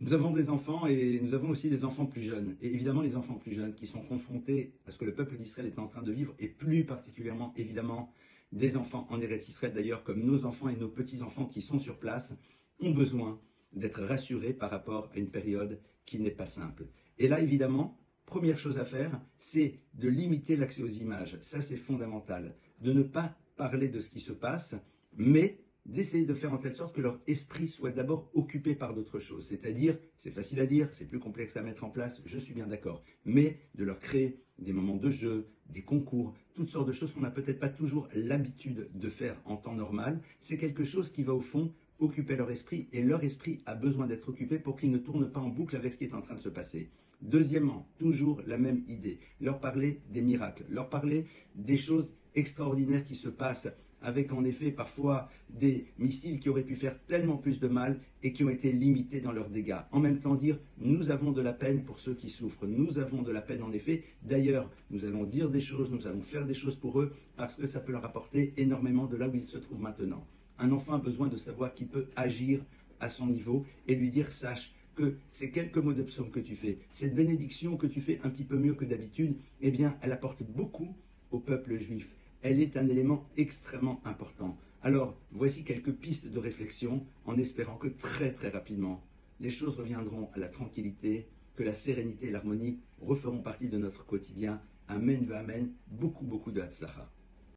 Nous avons des enfants et nous avons aussi des enfants plus jeunes. Et évidemment, les enfants plus jeunes qui sont confrontés à ce que le peuple d'Israël est en train de vivre, et plus particulièrement, évidemment, des enfants en Eretz Israël d'ailleurs, comme nos enfants et nos petits-enfants qui sont sur place, ont besoin d'être rassurés par rapport à une période qui n'est pas simple. Et là, évidemment, première chose à faire, c'est de limiter l'accès aux images. Ça, c'est fondamental. De ne pas parler de ce qui se passe, mais d'essayer de faire en telle sorte que leur esprit soit d'abord occupé par d'autres choses. C'est-à-dire, c'est facile à dire, c'est plus complexe à mettre en place, je suis bien d'accord, mais de leur créer des moments de jeu, des concours, toutes sortes de choses qu'on n'a peut-être pas toujours l'habitude de faire en temps normal. C'est quelque chose qui va au fond occuper leur esprit, et leur esprit a besoin d'être occupé pour qu'ils ne tournent pas en boucle avec ce qui est en train de se passer. Deuxièmement, toujours la même idée, leur parler des miracles, leur parler des choses extraordinaires qui se passent, avec en effet parfois des missiles qui auraient pu faire tellement plus de mal et qui ont été limités dans leurs dégâts. En même temps dire, nous avons de la peine pour ceux qui souffrent, nous avons de la peine en effet. D'ailleurs, nous allons dire des choses, nous allons faire des choses pour eux, parce que ça peut leur apporter énormément de là où ils se trouvent maintenant. Un enfant a besoin de savoir qu'il peut agir à son niveau et lui dire, sache que ces quelques mots de psaume que tu fais, cette bénédiction que tu fais un petit peu mieux que d'habitude, eh bien, elle apporte beaucoup au peuple juif. Elle est un élément extrêmement important. Alors, voici quelques pistes de réflexion en espérant que très très rapidement, les choses reviendront à la tranquillité, que la sérénité et l'harmonie referont partie de notre quotidien. Amen, va amen, beaucoup beaucoup de hatzlacha.